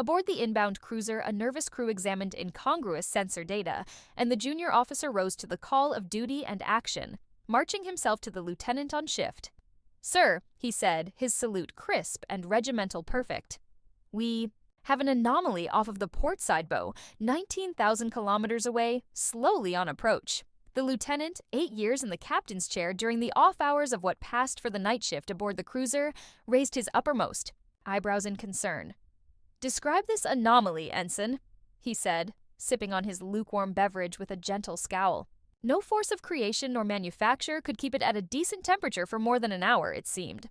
Aboard the inbound cruiser, a nervous crew examined incongruous sensor data, and the junior officer rose to the call of duty and action, marching himself to the lieutenant on shift. "Sir," he said, his salute crisp and regimental perfect. "We have an anomaly off of the port side bow, 19,000 kilometers away, slowly on approach." The lieutenant, 8 years in the captain's chair during the off hours of what passed for the night shift aboard the cruiser, raised his uppermost eyebrows in concern. "Describe this anomaly, Ensign," he said, sipping on his lukewarm beverage with a gentle scowl. No force of creation nor manufacture could keep it at a decent temperature for more than an hour, it seemed.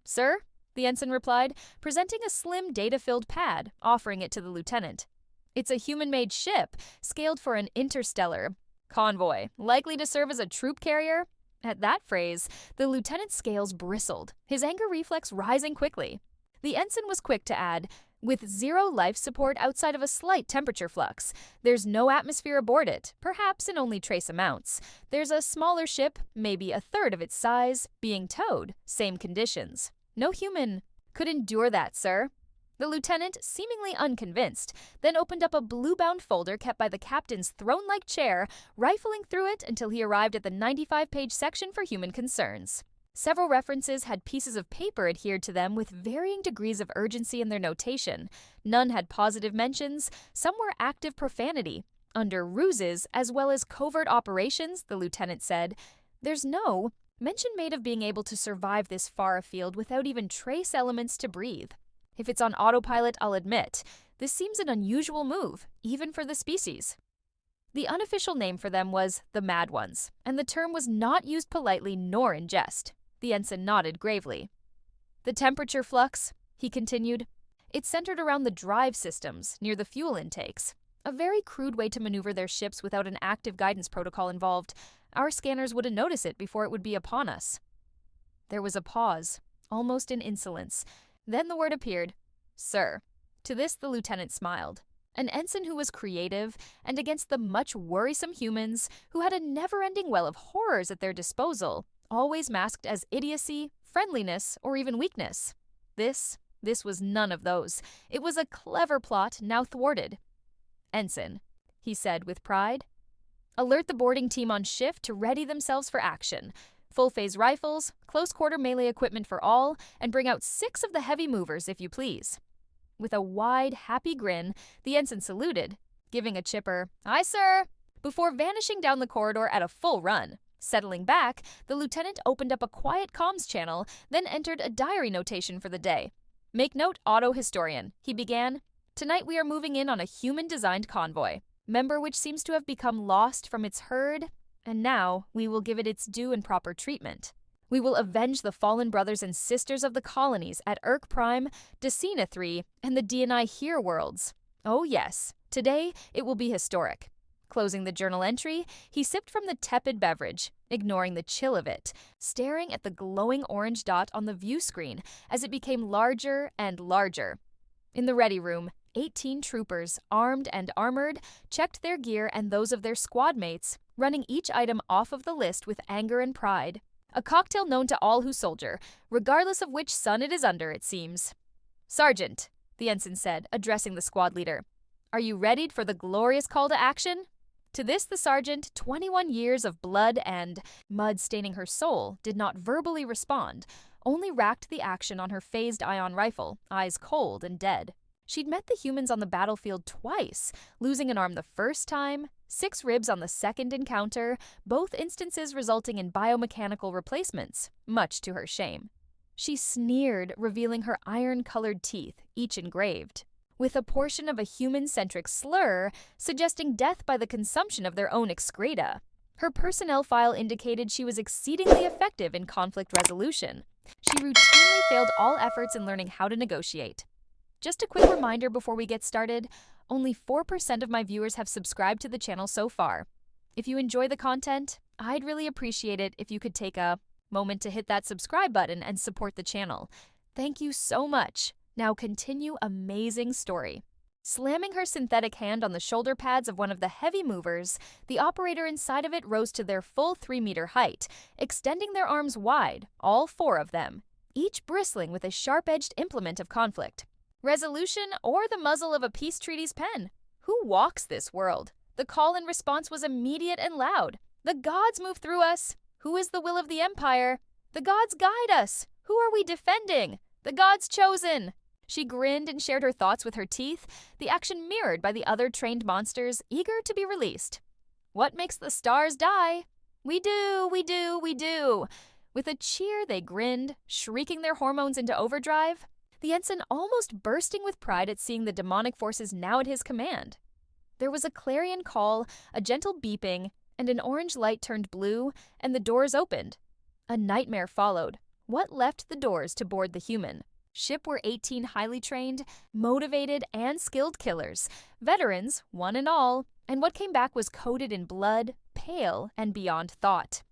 "Sir," the ensign replied, presenting a slim data-filled pad, offering it to the lieutenant. "It's a human-made ship, scaled for an interstellar convoy, likely to serve as a troop carrier." At that phrase, the lieutenant's scales bristled, his anger reflex rising quickly. The ensign was quick to add, "With zero life support outside of a slight temperature flux. There's no atmosphere aboard it, perhaps in only trace amounts. There's a smaller ship, maybe a third of its size, being towed. Same conditions. No human could endure that, sir." The lieutenant, seemingly unconvinced, then opened up a blue-bound folder kept by the captain's throne-like chair, rifling through it until he arrived at the 95-page section for human concerns. Several references had pieces of paper adhered to them with varying degrees of urgency in their notation. None had positive mentions, some were active profanity. Under ruses, as well as covert operations, the lieutenant said, there's no mention made of being able to survive this far afield without even trace elements to breathe. If it's on autopilot, I'll admit, this seems an unusual move, even for the species. The unofficial name for them was the Mad Ones, and the term was not used politely nor in jest. The ensign nodded gravely. "The temperature flux," he continued, "it's centered around the drive systems, near the fuel intakes. A very crude way to maneuver their ships without an active guidance protocol involved. Our scanners wouldn't notice it before it would be upon us." There was a pause, almost in insolence. Then the word appeared, "Sir." To this the lieutenant smiled. An ensign who was creative, and against the much worrisome humans who had a never-ending well of horrors at their disposal, always masked as idiocy, friendliness, or even weakness. This was none of those. It was a clever plot now thwarted. "Ensign," he said with pride, "alert the boarding team on shift to ready themselves for action. Full-phase rifles, close-quarter melee equipment for all, and bring out 6 of the heavy movers, if you please." With a wide, happy grin, the ensign saluted, giving a chipper, "Aye, sir," before vanishing down the corridor at a full run. Settling back, the lieutenant opened up a quiet comms channel, then entered a diary notation for the day. "Make note, Auto Historian," he began. "Tonight we are moving in on a human-designed convoy, member which seems to have become lost from its herd, and now we will give it its due and proper treatment. We will avenge the fallen brothers and sisters of the colonies at Urk Prime, Decina 3, and the D&I Here worlds. Oh yes, today it will be historic." Closing the journal entry, he sipped from the tepid beverage, ignoring the chill of it, staring at the glowing orange dot on the view screen as it became larger and larger. In the ready room, 18 troopers, armed and armored, checked their gear and those of their squad mates, running each item off of the list with anger and pride. A cocktail known to all who soldier, regardless of which sun it is under, it seems. "Sergeant," the ensign said, addressing the squad leader, "are you ready for the glorious call to action?" To this the sergeant, 21 years of blood and mud staining her soul, did not verbally respond, only racked the action on her phased ion rifle, eyes cold and dead. She'd met the humans on the battlefield twice, losing an arm the first time, 6 ribs on the second encounter, both instances resulting in biomechanical replacements, much to her shame. She sneered, revealing her iron-colored teeth, each engraved, with a portion of a human-centric slur suggesting death by the consumption of their own excreta. Her personnel file indicated she was exceedingly effective in conflict resolution. She routinely failed all efforts in learning how to negotiate. Just a quick reminder before we get started, only 4% of my viewers have subscribed to the channel so far. If you enjoy the content, I'd really appreciate it if you could take a moment to hit that subscribe button and support the channel. Thank you so much. Now continue amazing story. Slamming her synthetic hand on the shoulder pads of one of the heavy movers, the operator inside of it rose to their full 3-meter height, extending their arms wide, all 4 of them, each bristling with a sharp-edged implement of conflict. resolution, or the muzzle of a peace treaty's pen. Who walks this world? The call and response was immediate and loud. The gods move through us. Who is the will of the Empire? The gods guide us. Who are we defending? The gods chosen. She grinned and shared her thoughts with her teeth, the action mirrored by the other trained monsters eager to be released. What makes the stars die? We do, we do, we do. With a cheer, they grinned, shrieking their hormones into overdrive, the ensign almost bursting with pride at seeing the demonic forces now at his command. There was a clarion call, a gentle beeping, and an orange light turned blue, and the doors opened. A nightmare followed. What left the doors to board the human? Ship were 18 highly trained, motivated, and skilled killers, veterans, one and all, and what came back was coated in blood, pale, and beyond thought.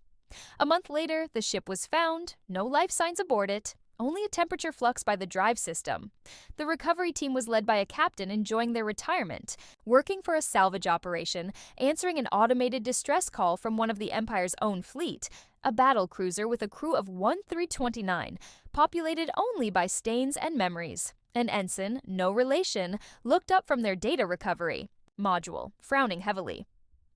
A month later, the ship was found, no life signs aboard it, only a temperature flux by the drive system. The recovery team was led by a captain enjoying their retirement, working for a salvage operation, answering an automated distress call from one of the Empire's own fleet, a battle cruiser with a crew of 1329, populated only by stains and memories. An ensign, no relation, looked up from their data recovery module, frowning heavily.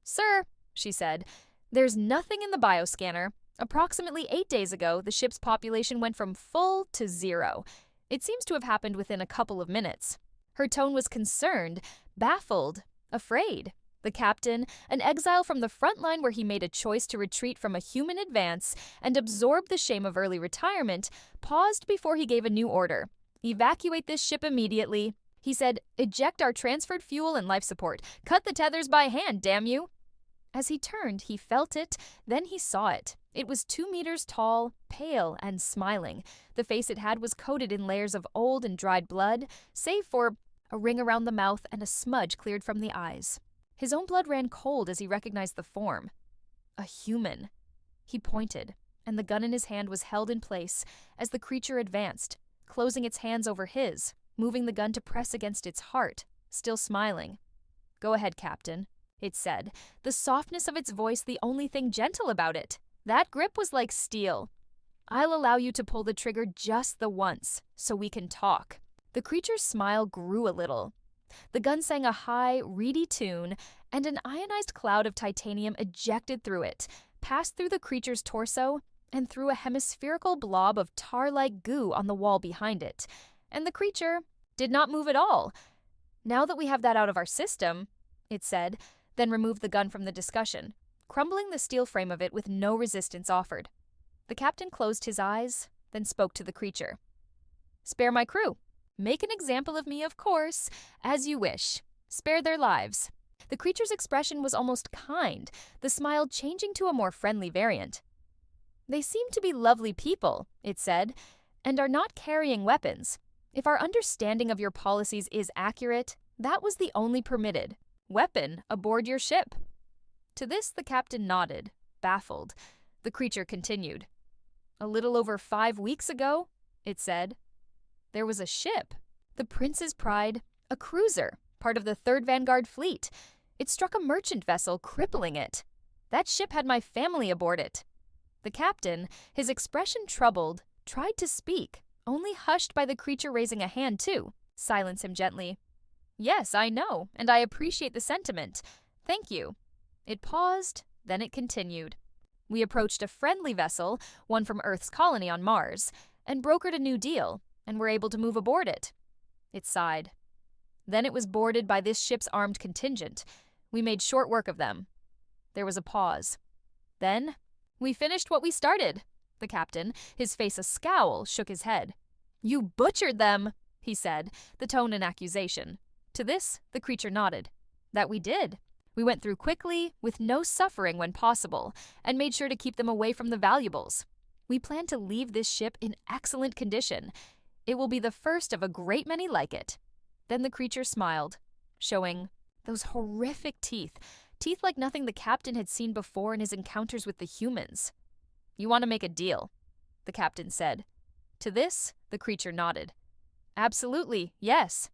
"Sir," she said, "there's nothing in the bioscanner. Approximately 8 days ago, the ship's population went from full to 0. It seems to have happened within a couple of minutes." Her tone was concerned, baffled, afraid. The captain, an exile from the front line where he made a choice to retreat from a human advance and absorb the shame of early retirement, paused before he gave a new order. "Evacuate this ship immediately." He said, "Eject our transferred fuel and life support. Cut the tethers by hand, damn you." As he turned, he felt it, then he saw it. It was 2 meters tall, pale, and smiling. The face it had was coated in layers of old and dried blood, save for a ring around the mouth and a smudge cleared from the eyes. His own blood ran cold as he recognized the form. A human. He pointed, and the gun in his hand was held in place as the creature advanced, closing its hands over his, moving the gun to press against its heart, still smiling. "Go ahead, Captain," it said, the softness of its voice the only thing gentle about it. That grip was like steel. "I'll allow you to pull the trigger just the once, so we can talk." The creature's smile grew a little. The gun sang a high, reedy tune, and an ionized cloud of titanium ejected through it, passed through the creature's torso, and through a hemispherical blob of tar-like goo on the wall behind it. And the creature did not move at all. "Now that we have that out of our system," it said, then removed the gun from the discussion, crumbling the steel frame of it with no resistance offered. The captain closed his eyes, then spoke to the creature. "Spare my crew. Make an example of me, of course, as you wish. Spare their lives." The creature's expression was almost kind, the smile changing to a more friendly variant. "They seem to be lovely people," it said, "and are not carrying weapons. If our understanding of your policies is accurate, that was the only permitted weapon aboard your ship." To this the captain nodded, baffled. The creature continued. "A little over 5 weeks ago," it said, "there was a ship, the Prince's Pride, a cruiser, part of the 3rd Vanguard Fleet. It struck a merchant vessel, crippling it. That ship had my family aboard it." The captain, his expression troubled, tried to speak, only hushed by the creature raising a hand to silence him gently. "Yes, I know, and I appreciate the sentiment. Thank you." It paused, then it continued. "We approached a friendly vessel, one from Earth's colony on Mars, and brokered a new deal, and were able to move aboard it." It sighed. "Then it was boarded by this ship's armed contingent. We made short work of them." There was a pause. "Then we finished what we started." The captain, his face a scowl, shook his head. "You butchered them," he said, the tone an accusation. To this, the creature nodded. "That we did. We went through quickly, with no suffering when possible, and made sure to keep them away from the valuables. We plan to leave this ship in excellent condition. It will be the first of a great many like it." Then the creature smiled, showing those horrific teeth like nothing the captain had seen before in his encounters with the humans. "You want to make a deal?" the captain said. To this, the creature nodded. "Absolutely, yes.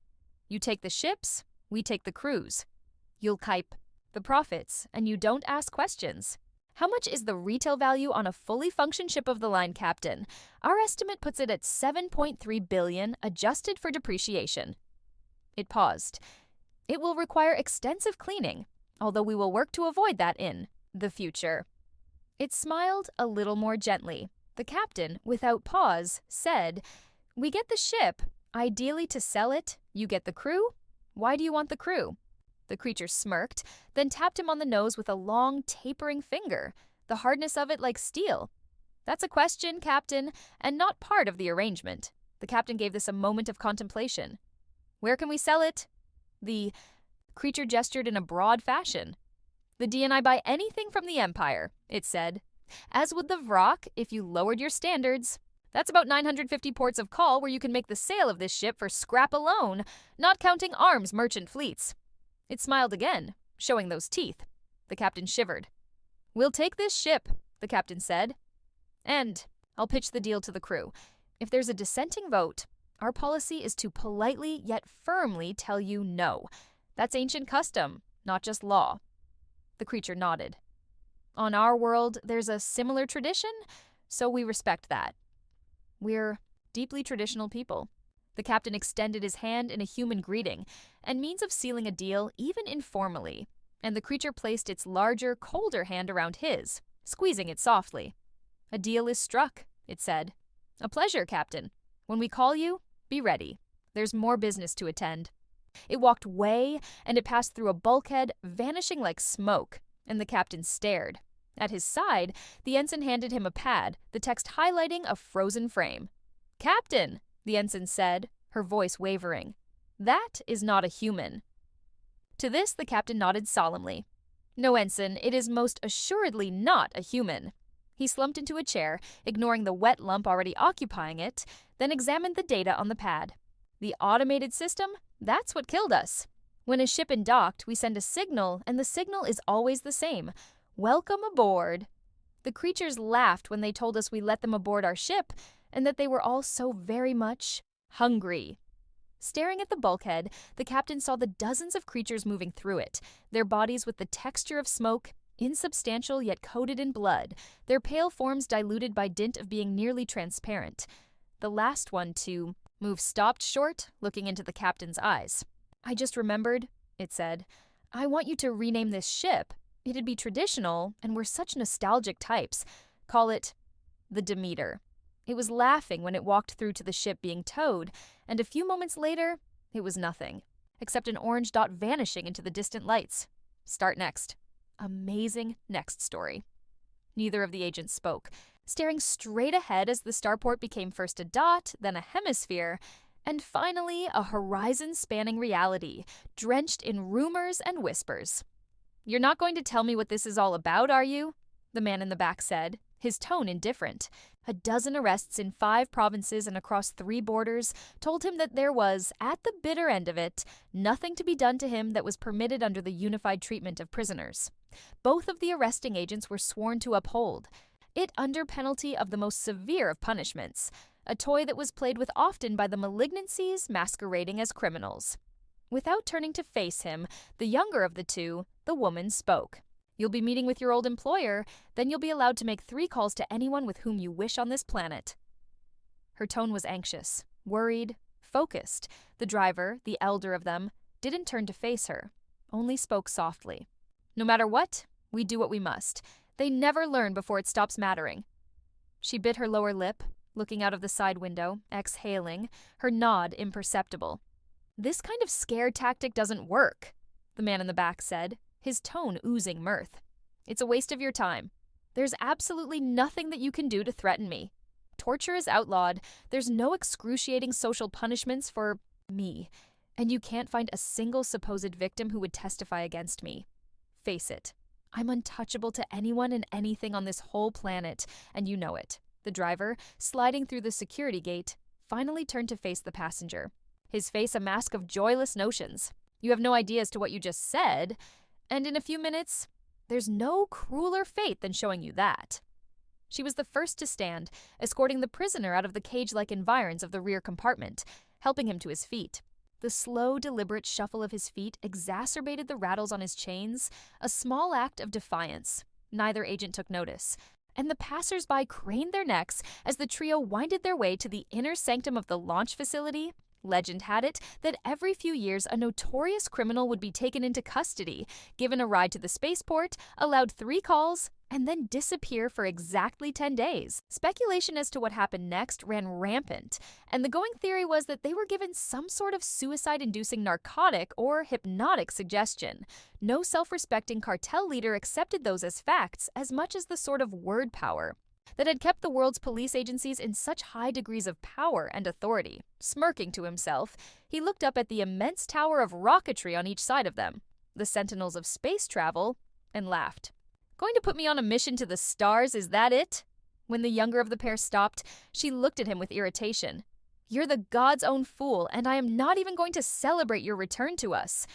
You take the ships, we take the crews. You'll keep the profits, and you don't ask questions. How much is the retail value on a fully functioned ship of the line, Captain? Our estimate puts it at 7.3 billion, adjusted for depreciation. It paused. It will require extensive cleaning, although we will work to avoid that in the future. It smiled a little more gently. The captain, without pause, said, "We get the ship, ideally to sell it. You get the crew? Why do you want the crew?" The creature smirked, then tapped him on the nose with a long, tapering finger, the hardness of it like steel. "That's a question, Captain, and not part of the arrangement." The captain gave this a moment of contemplation. "Where can we sell it?" The creature gestured in a broad fashion. "The D&I buy anything from the Empire," it said. "As would the Vrock if you lowered your standards. That's about 950 ports of call where you can make the sale of this ship for scrap alone, not counting arms merchant fleets." It smiled again, showing those teeth. The captain shivered. "We'll take this ship," the captain said. "And I'll pitch the deal to the crew. If there's a dissenting vote, our policy is to politely yet firmly tell you no. That's ancient custom, not just law." The creature nodded. "On our world, there's a similar tradition, so we respect that. We're deeply traditional people." The captain extended his hand in a human greeting, and means of sealing a deal even informally, and the creature placed its larger, colder hand around his, squeezing it softly. "A deal is struck," it said. "A pleasure, Captain. When we call you, be ready. There's more business to attend." It walked way, and it passed through a bulkhead, vanishing like smoke, and the captain stared. At his side, the ensign handed him a pad, the text highlighting a frozen frame. "Captain," the ensign said, her voice wavering, "that is not a human." To this, the captain nodded solemnly. "No, ensign, it is most assuredly not a human." He slumped into a chair, ignoring the wet lump already occupying it, then examined the data on the pad. "The automated system? That's what killed us. When a ship is docked, we send a signal, and the signal is always the same. 'Welcome aboard.' The creatures laughed when they told us we let them aboard our ship, and that they were all so very much hungry." Staring at the bulkhead, the captain saw the dozens of creatures moving through it, their bodies with the texture of smoke, insubstantial yet coated in blood, their pale forms diluted by dint of being nearly transparent. The last one to move stopped short, looking into the captain's eyes. "I just remembered," it said. "I want you to rename this ship. It'd be traditional, and we're such nostalgic types. Call it the Demeter." It was laughing when it walked through to the ship being towed, and a few moments later, it was nothing, except an orange dot vanishing into the distant lights. Start next. Amazing next story. Neither of the agents spoke, staring straight ahead as the starport became first a dot, then a hemisphere, and finally a horizon-spanning reality, drenched in rumors and whispers. "You're not going to tell me what this is all about, are you?" the man in the back said, his tone indifferent. A dozen arrests in 5 provinces and across 3 borders told him that there was, at the bitter end of it, nothing to be done to him that was permitted under the unified treatment of prisoners. Both of the arresting agents were sworn to uphold it under penalty of the most severe of punishments, a toy that was played with often by the malignancies masquerading as criminals. Without turning to face him, the younger of the two, the woman spoke. "You'll be meeting with your old employer, then you'll be allowed to make 3 calls to anyone with whom you wish on this planet." Her tone was anxious, worried, focused. The driver, the elder of them, didn't turn to face her, only spoke softly. "No matter what, we do what we must. They never learn before it stops mattering." She bit her lower lip, looking out of the side window, exhaling, her nod imperceptible. "This kind of scare tactic doesn't work," the man in the back said, his tone oozing mirth. "It's a waste of your time. There's absolutely nothing that you can do to threaten me. Torture is outlawed, there's no excruciating social punishments for me, and you can't find a single supposed victim who would testify against me. Face it, I'm untouchable to anyone and anything on this whole planet, and you know it." The driver, sliding through the security gate, finally turned to face the passenger, his face a mask of joyless notions. "You have no idea as to what you just said, and in a few minutes, there's no crueler fate than showing you that." She was the first to stand, escorting the prisoner out of the cage-like environs of the rear compartment, helping him to his feet. The slow, deliberate shuffle of his feet exacerbated the rattles on his chains, a small act of defiance. Neither agent took notice, and the passers-by craned their necks as the trio winded their way to the inner sanctum of the launch facility. Legend had it that every few years a notorious criminal would be taken into custody, given a ride to the spaceport, allowed 3 calls, and then disappear for exactly 10 days. Speculation as to what happened next ran rampant, and the going theory was that they were given some sort of suicide-inducing narcotic or hypnotic suggestion. No self-respecting cartel leader accepted those as facts as much as the sort of word power that had kept the world's police agencies in such high degrees of power and authority. Smirking to himself, he looked up at the immense tower of rocketry on each side of them, the sentinels of space travel, and laughed. "Going to put me on a mission to the stars, is that it?" When the younger of the pair stopped, she looked at him with irritation. "You're the God's own fool, and I am not even going to celebrate your return to us.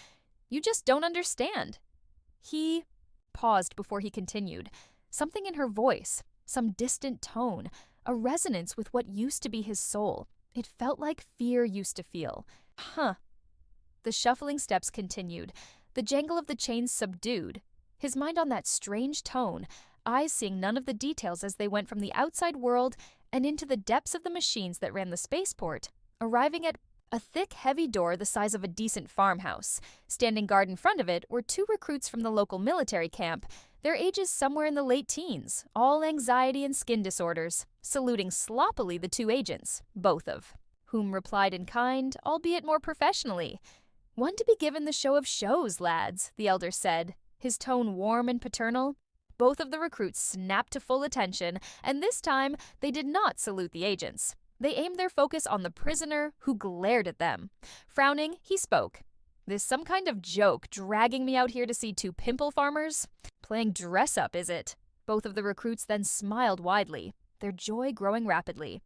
You just don't understand." He paused before he continued. Something in her voice, some distant tone, a resonance with what used to be his soul. It felt like fear used to feel. Huh. The shuffling steps continued, the jangle of the chains subdued, his mind on that strange tone, eyes seeing none of the details as they went from the outside world and into the depths of the machines that ran the spaceport, arriving at a thick, heavy door the size of a decent farmhouse. Standing guard in front of it were 2 recruits from the local military camp, their ages somewhere in the late teens, all anxiety and skin disorders, saluting sloppily the 2 agents, both of whom replied in kind, albeit more professionally. "One to be given the show of shows, lads," the elder said, his tone warm and paternal. Both of the recruits snapped to full attention, and this time they did not salute the agents. They aimed their focus on the prisoner, who glared at them. Frowning, he spoke. "This some kind of joke, dragging me out here to see 2 pimple farmers? Playing dress-up, is it?" Both of the recruits then smiled widely, their joy growing rapidly.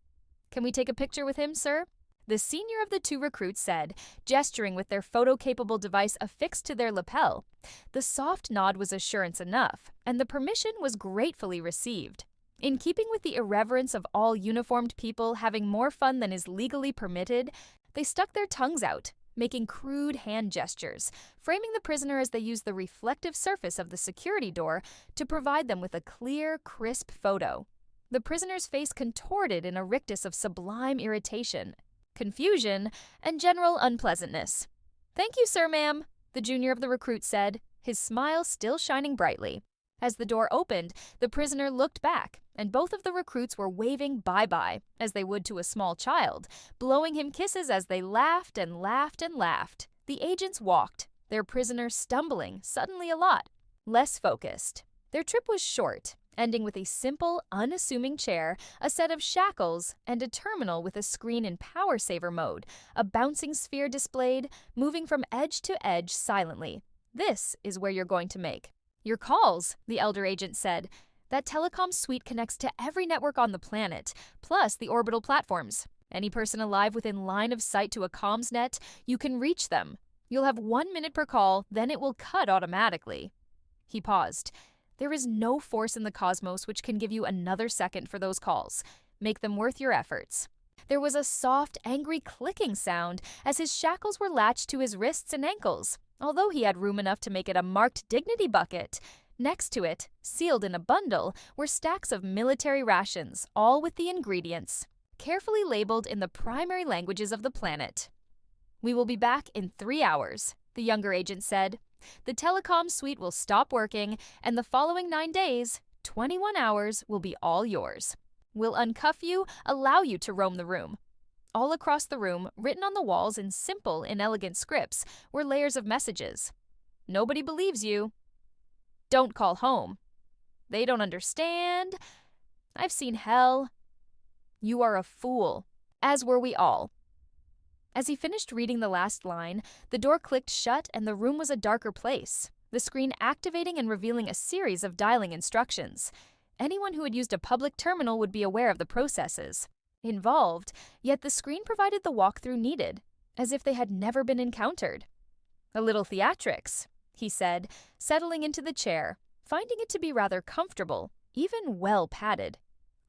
"Can we take a picture with him, sir?" The senior of the 2 recruits said, gesturing with their photo-capable device affixed to their lapel. The soft nod was assurance enough, and the permission was gratefully received. In keeping with the irreverence of all uniformed people having more fun than is legally permitted, they stuck their tongues out, making crude hand gestures, framing the prisoner as they used the reflective surface of the security door to provide them with a clear, crisp photo. The prisoner's face contorted in a rictus of sublime irritation, confusion, and general unpleasantness. "Thank you, sir, ma'am," the junior of the recruits said, his smile still shining brightly. As the door opened, the prisoner looked back, and both of the recruits were waving bye-bye, as they would to a small child, blowing him kisses as they laughed and laughed and laughed. The agents walked, their prisoner stumbling, suddenly a lot less focused. Their trip was short, ending with a simple, unassuming chair, a set of shackles, and a terminal with a screen in power saver mode, a bouncing sphere displayed, moving from edge to edge silently. "This is where you're going to make your calls," the elder agent said. "That telecom suite connects to every network on the planet, plus the orbital platforms. Any person alive within line of sight to a comms net, you can reach them. You'll have 1 minute per call, then it will cut automatically." He paused. "There is no force in the cosmos which can give you another second for those calls. Make them worth your efforts." There was a soft, angry clicking sound as his shackles were latched to his wrists and ankles, although he had room enough to make it a marked dignity bucket. Next to it, sealed in a bundle, were stacks of military rations, all with the ingredients, carefully labeled in the primary languages of the planet. "We will be back in 3 hours, the younger agent said. "The telecom suite will stop working, and the following 9 days, 21 hours, will be all yours. We'll uncuff you, allow you to roam the room." All across the room, written on the walls in simple, inelegant scripts, were layers of messages. "Nobody believes you." "Don't call home." "They don't understand." "I've seen hell." "You are a fool." As were we all. As he finished reading the last line, the door clicked shut and the room was a darker place, the screen activating and revealing a series of dialing instructions. Anyone who had used a public terminal would be aware of the processes involved, yet the screen provided the walkthrough needed, as if they had never been encountered. "A little theatrics," he said, settling into the chair, finding it to be rather comfortable, even well padded.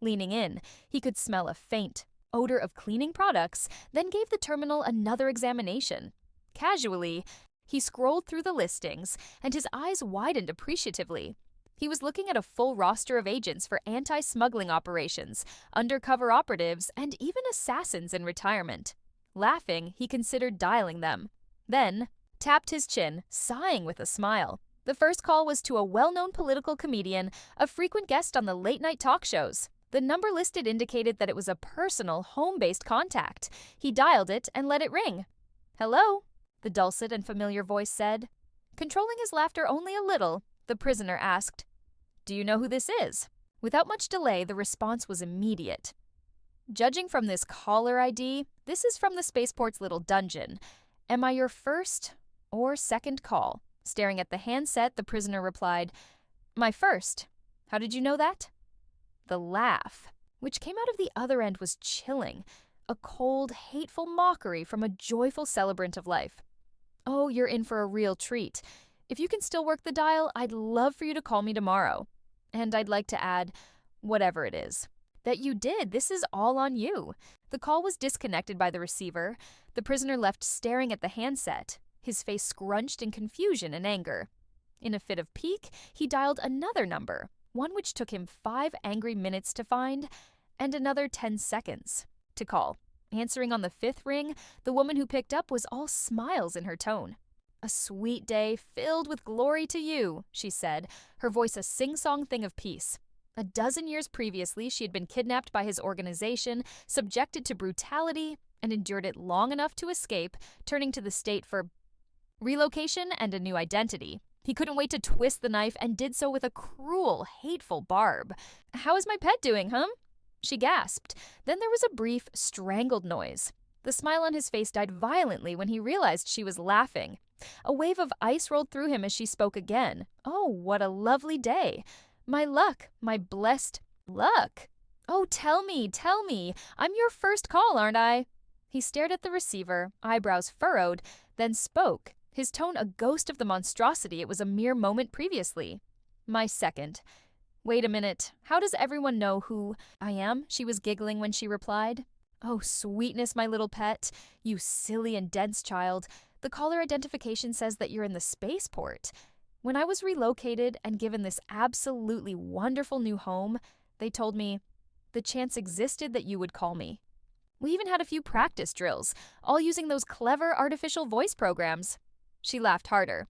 Leaning in, he could smell a faint odor of cleaning products, then gave the terminal another examination. Casually, he scrolled through the listings, and his eyes widened appreciatively. He was looking at a full roster of agents for anti-smuggling operations, undercover operatives, and even assassins in retirement. Laughing, he considered dialing them. Then, tapped his chin, sighing with a smile. The first call was to a well-known political comedian, a frequent guest on the late-night talk shows. The number listed indicated that it was a personal, home-based contact. He dialed it and let it ring. "Hello?" the dulcet and familiar voice said. Controlling his laughter only a little, the prisoner asked, "Do you know who this is?" Without much delay, the response was immediate. "Judging from this caller ID, this is from the spaceport's little dungeon. Am I your first or second call?" Staring at the handset, the prisoner replied, "My first. How did you know that?" The laugh, which came out of the other end, was chilling. A cold, hateful mockery from a joyful celebrant of life. "Oh, you're in for a real treat. If you can still work the dial, I'd love for you to call me tomorrow. And I'd like to add, whatever it is. That you did, this is all on you." The call was disconnected by the receiver. The prisoner left staring at the handset, his face scrunched in confusion and anger. In a fit of pique, he dialed another number, one which took him 5 angry minutes to find, and another 10 seconds to call. Answering on the 5th ring, the woman who picked up was all smiles in her tone. "A sweet day filled with glory to you," she said, her voice a sing-song thing of peace. A dozen years previously, she had been kidnapped by his organization, subjected to brutality, and endured it long enough to escape, turning to the state for relocation and a new identity. He couldn't wait to twist the knife and did so with a cruel, hateful barb. "How is my pet doing, huh?" She gasped. Then there was a brief, strangled noise. The smile on his face died violently when he realized she was laughing. A wave of ice rolled through him as she spoke again. "Oh, what a lovely day. My luck, my blessed luck. Oh, tell me. I'm your first call, aren't I?" He stared at the receiver, eyebrows furrowed, then spoke, his tone a ghost of the monstrosity it was a mere moment previously. "My second. Wait a minute. How does everyone know who I am?" She was giggling when she replied. "Oh, sweetness, my little pet. You silly and dense child. The caller identification says that you're in the spaceport. When I was relocated and given this absolutely wonderful new home, they told me the chance existed that you would call me. We even had a few practice drills, all using those clever artificial voice programs." She laughed harder.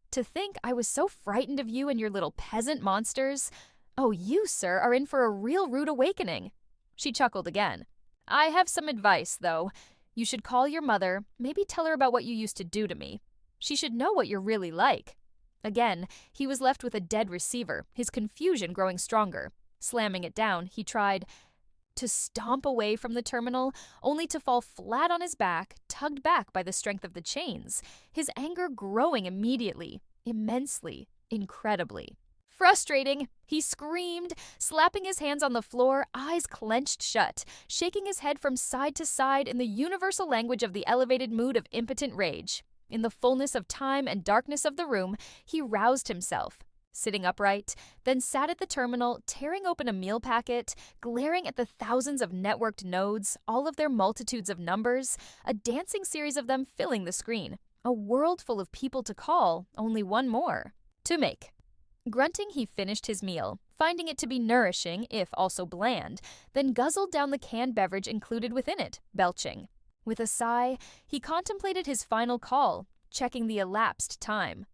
"To think I was so frightened of you and your little peasant monsters. Oh, you, sir, are in for a real rude awakening." She chuckled again. "I have some advice, though. You should call your mother, maybe tell her about what you used to do to me. She should know what you're really like." Again, he was left with a dead receiver, his confusion growing stronger. Slamming it down, he tried to stomp away from the terminal, only to fall flat on his back, tugged back by the strength of the chains, his anger growing immediately, immensely, incredibly. "Frustrating!" he screamed, slapping his hands on the floor, eyes clenched shut, shaking his head from side to side in the universal language of the elevated mood of impotent rage. In the fullness of time and darkness of the room, he roused himself, sitting upright, then sat at the terminal, tearing open a meal packet, glaring at the thousands of networked nodes, all of their multitudes of numbers, a dancing series of them filling the screen. A world full of people to call, only one more to make. Grunting, he finished his meal, finding it to be nourishing, if also bland, then guzzled down the canned beverage included within it, belching. With a sigh, he contemplated his final call, checking the elapsed time.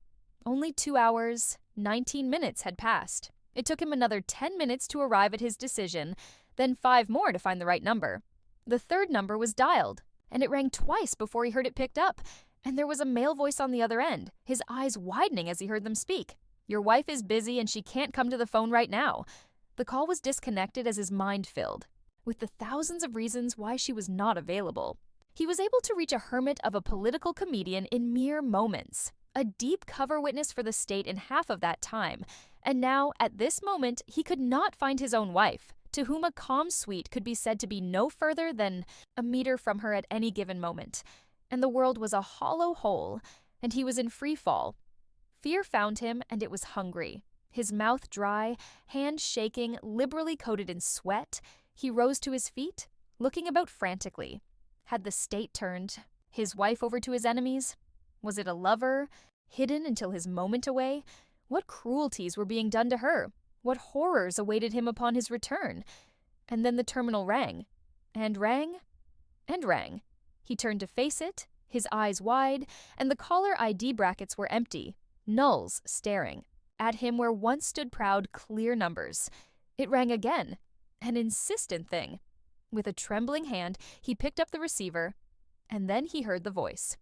Only 2 hours, 19 minutes had passed. It took him another 10 minutes to arrive at his decision, then 5 more to find the right number. The third number was dialed, and it rang twice before he heard it picked up, and there was a male voice on the other end, his eyes widening as he heard them speak. "Your wife is busy and she can't come to the phone right now." The call was disconnected as his mind filled with the thousands of reasons why she was not available. He was able to reach a hermit of a political comedian in mere moments, a deep cover witness for the state in half of that time, and now, at this moment, he could not find his own wife, to whom a calm suite could be said to be no further than a meter from her at any given moment, and the world was a hollow hole, and he was in free fall. Fear found him, and it was hungry. His mouth dry, hands shaking, liberally coated in sweat, he rose to his feet, looking about frantically. Had the state turned his wife over to his enemies? Was it a lover, hidden until his moment away? What cruelties were being done to her? What horrors awaited him upon his return? And then the terminal rang. And rang. And rang. He turned to face it, his eyes wide, and the caller ID brackets were empty, nulls staring. At him where once stood proud, clear numbers. It rang again. An insistent thing. With a trembling hand, he picked up the receiver, and then he heard the voice.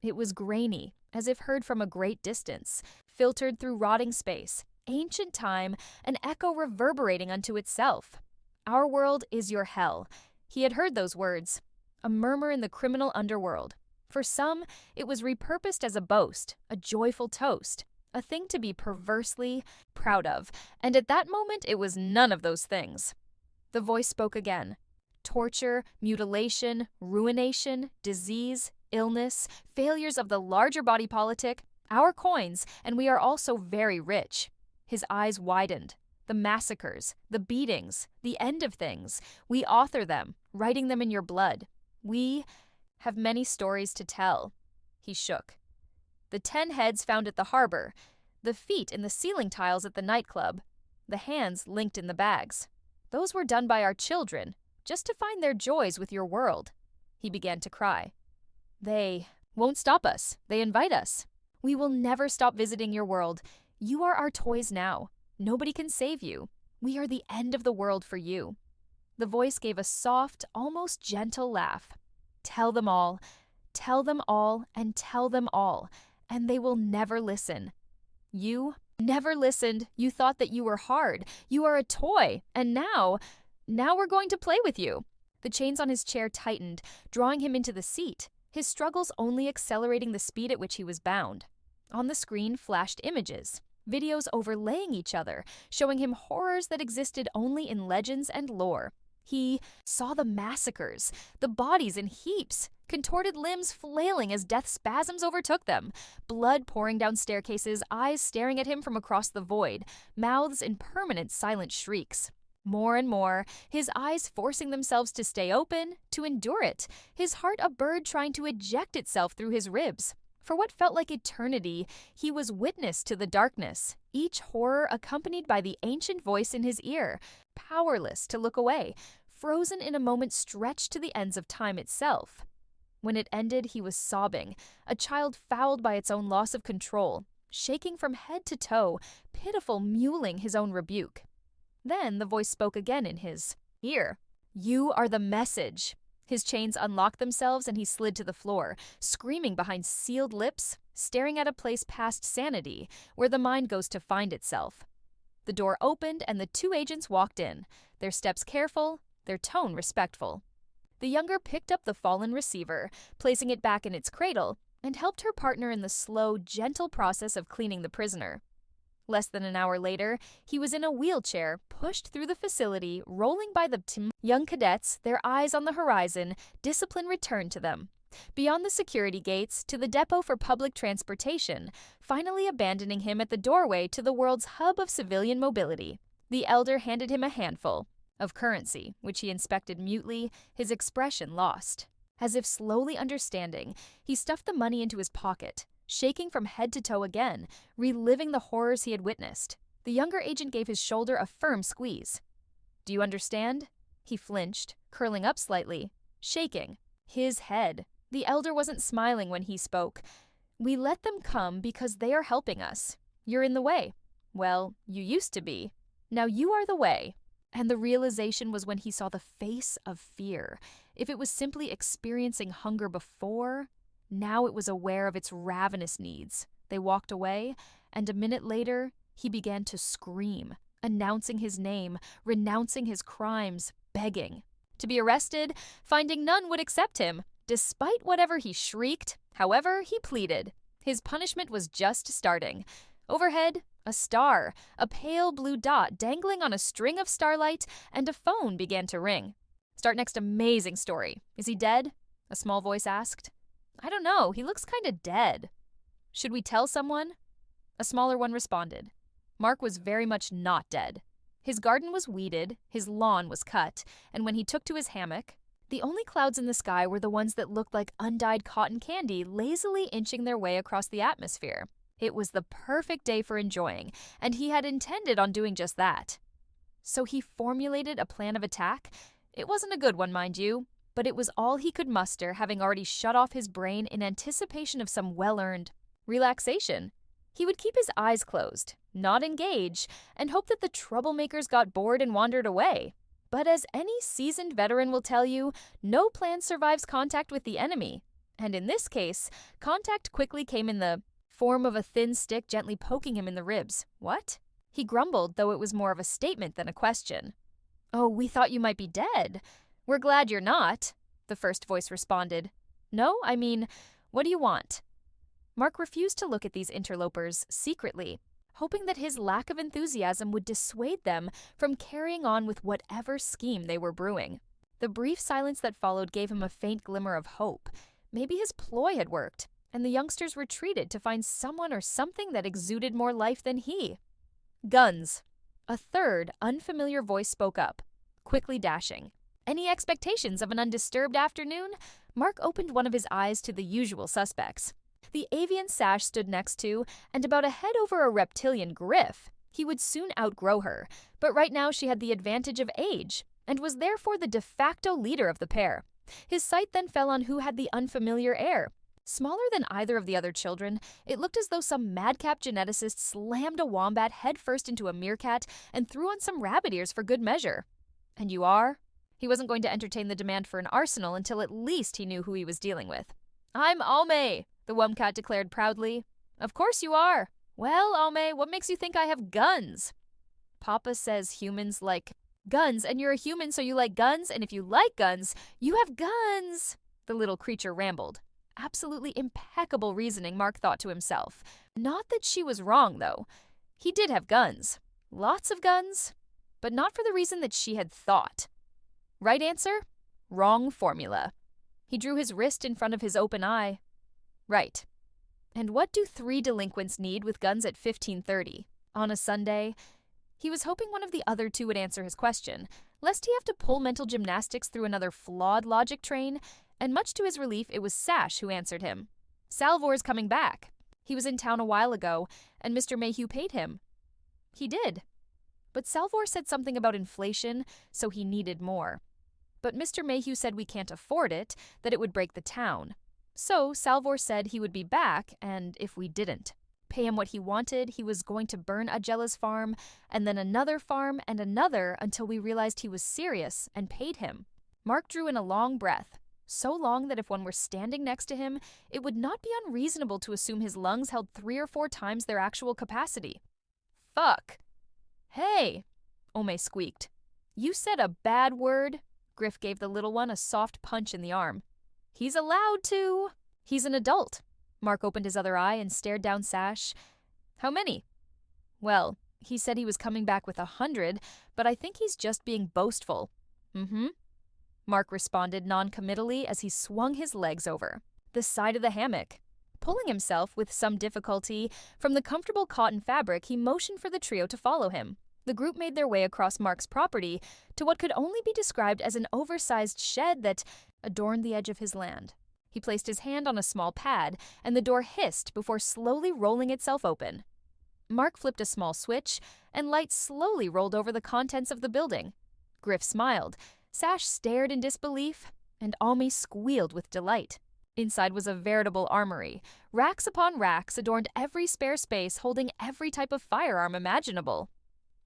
It was grainy, as if heard from a great distance, filtered through rotting space, ancient time, an echo reverberating unto itself. Our world is your hell. He had heard those words. A murmur in the criminal underworld. For some, it was repurposed as a boast, a joyful toast, a thing to be perversely proud of, and at that moment it was none of those things. The voice spoke again. Torture, mutilation, ruination, disease, illness, failures of the larger body politic, our coins, and we are also very rich. His eyes widened. The massacres, the beatings, the end of things, we author them, writing them in your blood. We have many stories to tell. He shook. The 10 heads found at the harbor, the feet in the ceiling tiles at the nightclub, the hands linked in the bags. Those were done by our children, just to find their joys with your world. He began to cry. They won't stop us. They invite us. We will never stop visiting your world. You are our toys now. Nobody can save you. We are the end of the world for you. The voice gave a soft, almost gentle laugh. Tell them all, and tell them all, and they will never listen. You never listened. You thought that you were hard. You are a toy, and now we're going to play with you. The chains on his chair tightened, drawing him into the seat, his struggles only accelerating the speed at which he was bound. On the screen flashed images, videos overlaying each other, showing him horrors that existed only in legends and lore. He saw the massacres, the bodies in heaps, contorted limbs flailing as death spasms overtook them, blood pouring down staircases, eyes staring at him from across the void, mouths in permanent silent shrieks. More and more, his eyes forcing themselves to stay open, to endure it, his heart a bird trying to eject itself through his ribs. For what felt like eternity, he was witness to the darkness, each horror accompanied by the ancient voice in his ear, powerless to look away, frozen in a moment stretched to the ends of time itself. When it ended, he was sobbing, a child fouled by its own loss of control, shaking from head to toe, pitiful mewling his own rebuke. Then the voice spoke again in his ear. You are the message. His chains unlocked themselves and he slid to the floor, screaming behind sealed lips, staring at a place past sanity, where the mind goes to find itself. The door opened and the 2 agents walked in, their steps careful, their tone respectful. The younger picked up the fallen receiver, placing it back in its cradle, and helped her partner in the slow, gentle process of cleaning the prisoner. Less than an hour later, he was in a wheelchair, pushed through the facility, rolling by the young cadets, their eyes on the horizon, discipline returned to them. Beyond the security gates, to the depot for public transportation, finally abandoning him at the doorway to the world's hub of civilian mobility. The elder handed him a handful of currency, which he inspected mutely, his expression lost. As if slowly understanding, he stuffed the money into his pocket, shaking from head to toe again, reliving the horrors he had witnessed. The younger agent gave his shoulder a firm squeeze. Do you understand? He flinched, curling up slightly, shaking. His head. The elder wasn't smiling when he spoke. We let them come because they are helping us. You're in the way. Well, you used to be. Now you are the way. And the realization was when he saw the face of fear. If it was simply experiencing hunger before, now it was aware of its ravenous needs. They walked away, and a minute later, he began to scream, announcing his name, renouncing his crimes, begging. To be arrested, finding none would accept him. Despite whatever he shrieked, however, he pleaded. His punishment was just starting. Overhead, a star, a pale blue dot dangling on a string of starlight, and a phone began to ring. Start next amazing story. Is he dead? A small voice asked. I don't know, he looks kinda dead. Should we tell someone? A smaller one responded. Mark was very much not dead. His garden was weeded, his lawn was cut, and when he took to his hammock, the only clouds in the sky were the ones that looked like undyed cotton candy lazily inching their way across the atmosphere. It was the perfect day for enjoying, and he had intended on doing just that. So he formulated a plan of attack. It wasn't a good one, mind you, but it was all he could muster, having already shut off his brain in anticipation of some well-earned relaxation. He would keep his eyes closed, not engage, and hope that the troublemakers got bored and wandered away. But as any seasoned veteran will tell you, no plan survives contact with the enemy. And in this case, contact quickly came in the form of a thin stick gently poking him in the ribs. What? He grumbled, though it was more of a statement than a question. "Oh, we thought you might be dead. We're glad you're not," the first voice responded. "No, I mean, what do you want?" Mark refused to look at these interlopers secretly, hoping that his lack of enthusiasm would dissuade them from carrying on with whatever scheme they were brewing. The brief silence that followed gave him a faint glimmer of hope. Maybe his ploy had worked, and the youngsters retreated to find someone or something that exuded more life than he. "Guns." A third, unfamiliar voice spoke up, quickly dashing. "Any expectations of an undisturbed afternoon?" Mark opened one of his eyes to the usual suspects. The avian Sash stood next to, and about a head over a reptilian Griff. He would soon outgrow her, but right now she had the advantage of age, and was therefore the de facto leader of the pair. His sight then fell on who had the unfamiliar air. Smaller than either of the other children, it looked as though some madcap geneticist slammed a wombat headfirst into a meerkat and threw on some rabbit ears for good measure. "And you are?" He wasn't going to entertain the demand for an arsenal until at least he knew who he was dealing with. "I'm Alme," the womcat declared proudly. "Of course you are." "Well, Alme, what makes you think I have guns?" "Papa says humans like guns, and you're a human, so you like guns, and if you like guns, you have guns," the little creature rambled. Absolutely impeccable reasoning, Mark thought to himself. Not that she was wrong, though. He did have guns. Lots of guns. But not for the reason that she had thought. Right answer? Wrong formula. He drew his wrist in front of his open eye. Right. And what do 3 delinquents need with guns at 15:30? On a Sunday? He was hoping one of the other 2 would answer his question, lest he have to pull mental gymnastics through another flawed logic train, and much to his relief, it was Sash who answered him. "Salvor's coming back. He was in town a while ago, and Mr. Mayhew paid him." He did. But Salvor said something about inflation, so he needed more. But Mr. Mayhew said we can't afford it, that it would break the town. So Salvor said he would be back, and if we didn't pay him what he wanted, he was going to burn Agella's farm, and then another farm, and another, until we realized he was serious and paid him. Mark drew in a long breath. So long that if one were standing next to him, it would not be unreasonable to assume his lungs held 3 or 4 times their actual capacity. "Fuck." "Hey," Ome squeaked. "You said a bad word?" Griff gave the little one a soft punch in the arm. "He's allowed to." "He's an adult." Mark opened his other eye and stared down Sash. "How many?" "Well, he said he was coming back with 100, but I think he's just being boastful." "Mm-hmm." Mark responded non-committally as he swung his legs over the side of the hammock. Pulling himself, with some difficulty, from the comfortable cotton fabric, he motioned for the trio to follow him. The group made their way across Mark's property to what could only be described as an oversized shed that adorned the edge of his land. He placed his hand on a small pad, and the door hissed before slowly rolling itself open. Mark flipped a small switch, and light slowly rolled over the contents of the building. Griff smiled. Sash stared in disbelief, and Almi squealed with delight. Inside was a veritable armory. Racks upon racks adorned every spare space, holding every type of firearm imaginable.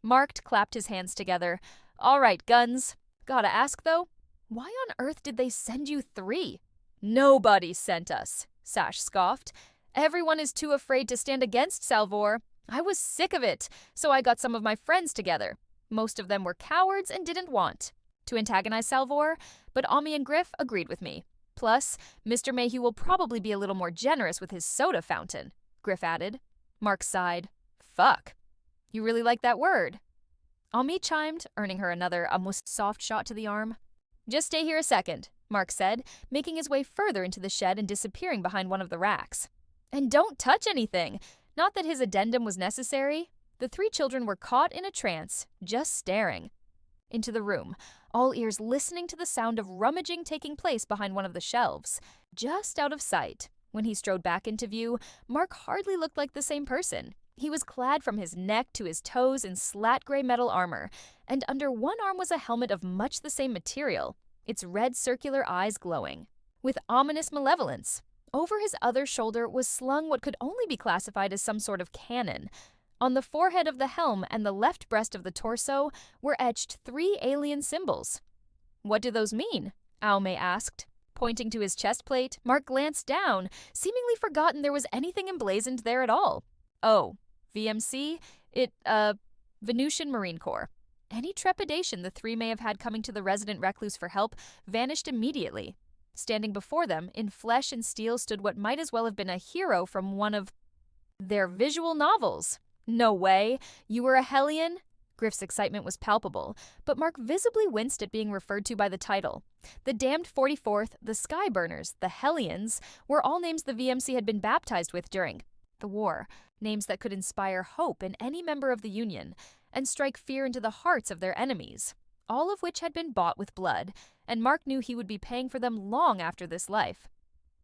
Mark clapped his hands together. "All right, guns. Gotta ask, though, why on earth did they send you 3? "Nobody sent us," Sash scoffed. "Everyone is too afraid to stand against Salvor. I was sick of it, so I got some of my friends together. Most of them were cowards and didn't want to antagonize Salvor, but Ami and Griff agreed with me. Plus, Mr. Mayhew will probably be a little more generous with his soda fountain," Griff added. Mark sighed. "Fuck. You really like that word." Ami chimed, earning her another almost soft shot to the arm. "Just stay here a second," Mark said, making his way further into the shed and disappearing behind one of the racks. "And don't touch anything." Not that his addendum was necessary. The 3 children were caught in a trance, just staring into the room, all ears listening to the sound of rummaging taking place behind one of the shelves. Just out of sight, When he strode back into view, Mark hardly looked like the same person. He was clad from his neck to his toes in slat gray metal armor, and under one arm was a helmet of much the same material, its red circular eyes glowing with ominous malevolence. Over his other shoulder was slung what could only be classified as some sort of cannon. On the forehead of the helm and the left breast of the torso were etched 3 alien symbols. "What do those mean?" Aume asked. Pointing to his chest plate, Mark glanced down, seemingly forgotten there was anything emblazoned there at all. "Oh, VMC? Venusian Marine Corps." Any trepidation the three may have had coming to the resident recluse for help vanished immediately. Standing before them, in flesh and steel, stood what might as well have been a hero from one of their visual novels. "No way! You were a Hellion?" Griff's excitement was palpable, but Mark visibly winced at being referred to by the title. The Damned 44th, the Skyburners, the Hellions, were all names the VMC had been baptized with during the war, names that could inspire hope in any member of the Union and strike fear into the hearts of their enemies, all of which had been bought with blood, and Mark knew he would be paying for them long after this life.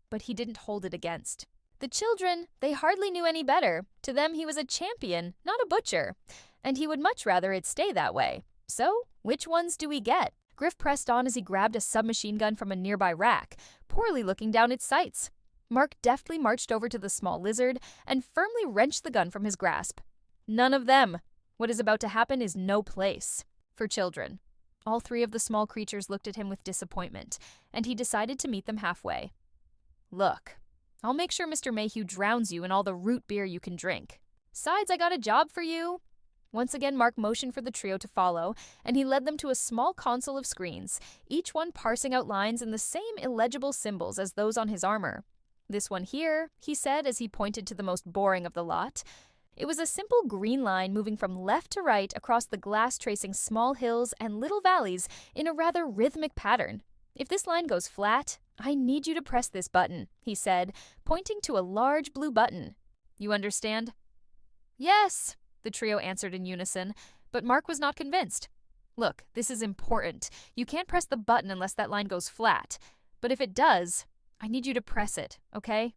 But he didn't hold it against. The children, they hardly knew any better. To them he was a champion, not a butcher, and he would much rather it stay that way. So, which ones do we get? Griff pressed on as he grabbed a submachine gun from a nearby rack, poorly looking down its sights. Mark deftly marched over to the small lizard and firmly wrenched the gun from his grasp. "None of them. What is about to happen is no place for children." All 3 of the small creatures looked at him with disappointment, and he decided to meet them halfway. "Look, I'll make sure Mr. Mayhew drowns you in all the root beer you can drink. Besides, I got a job for you." Once again, Mark motioned for the trio to follow, and he led them to a small console of screens, each one parsing out lines in the same illegible symbols as those on his armor. "This one here," he said as he pointed to the most boring of the lot. It was a simple green line moving from left to right across the glass, tracing small hills and little valleys in a rather rhythmic pattern. "If this line goes flat, I need you to press this button," he said, pointing to a large blue button. "You understand?" "Yes," the trio answered in unison, but Mark was not convinced. "Look, this is important. You can't press the button unless that line goes flat. But if it does, I need you to press it, okay?"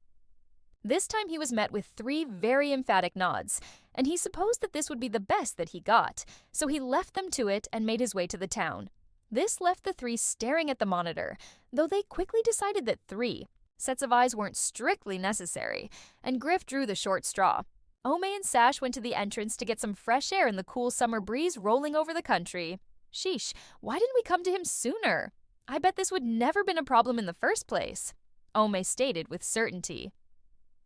This time he was met with 3 very emphatic nods, and he supposed that this would be the best that he got, so he left them to it and made his way to the town. This left the 3 staring at the monitor, though they quickly decided that 3 sets of eyes weren't strictly necessary, and Griff drew the short straw. Ome and Sash went to the entrance to get some fresh air in the cool summer breeze rolling over the country. Sheesh, why didn't we come to him sooner? I bet this would never been a problem in the first place, Ome stated with certainty.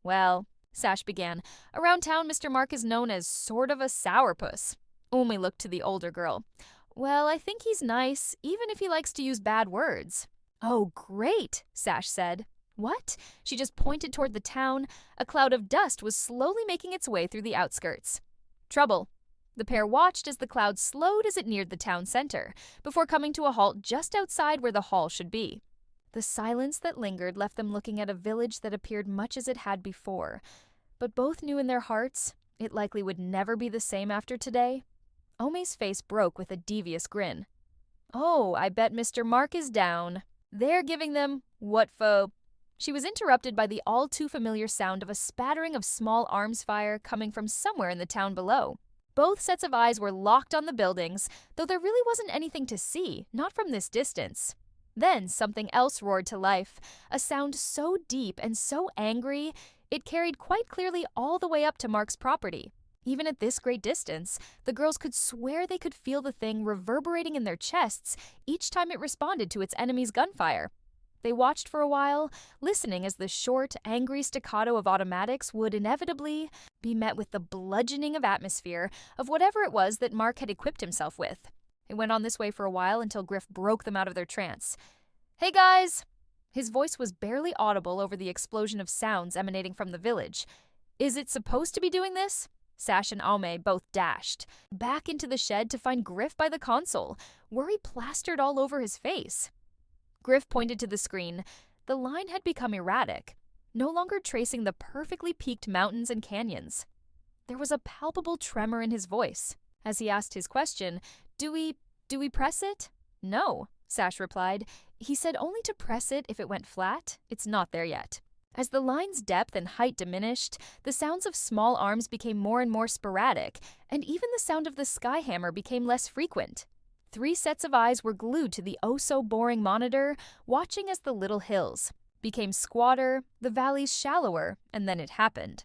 "Well," Sash began, "around town Mr. Mark is known as sort of a sourpuss." Ome looked to the older girl. "Well, I think he's nice, even if he likes to use bad words." "Oh, great," Sash said. "What?" She just pointed toward the town. A cloud of dust was slowly making its way through the outskirts. "Trouble." The pair watched as the cloud slowed as it neared the town center, before coming to a halt just outside where the hall should be. The silence that lingered left them looking at a village that appeared much as it had before, but both knew in their hearts it likely would never be the same after today. Ome's face broke with a devious grin. "Oh, I bet Mr. Mark is down. They're giving them what for?" She was interrupted by the all-too-familiar sound of a spattering of small arms fire coming from somewhere in the town below. Both sets of eyes were locked on the buildings, though there really wasn't anything to see, not from this distance. Then something else roared to life, a sound so deep and so angry, it carried quite clearly all the way up to Mark's property. Even at this great distance, the girls could swear they could feel the thing reverberating in their chests each time it responded to its enemy's gunfire. They watched for a while, listening as the short, angry staccato of automatics would inevitably be met with the bludgeoning of atmosphere of whatever it was that Mark had equipped himself with. It went on this way for a while until Griff broke them out of their trance. "Hey guys!" His voice was barely audible over the explosion of sounds emanating from the village. "Is it supposed to be doing this?" Sash and Aume both dashed back into the shed to find Griff by the console, worry plastered all over his face. Griff pointed to the screen. The line had become erratic, no longer tracing the perfectly peaked mountains and canyons. There was a palpable tremor in his voice. As he asked his question, Do we press it?" "No," Sash replied. "He said only to press it if it went flat. It's not there yet." As the line's depth and height diminished, the sounds of small arms became more and more sporadic, and even the sound of the skyhammer became less frequent. 3 sets of eyes were glued to the oh-so-boring monitor, watching as the little hills became squatter, the valleys shallower, and then it happened.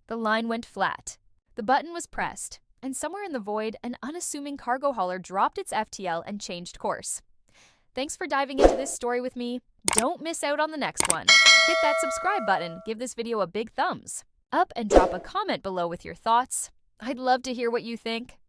The line went flat. The button was pressed, and somewhere in the void, an unassuming cargo hauler dropped its FTL and changed course. Thanks for diving into this story with me. Don't miss out on the next one. Hit that subscribe button, give this video a big thumbs up, and drop a comment below with your thoughts. I'd love to hear what you think.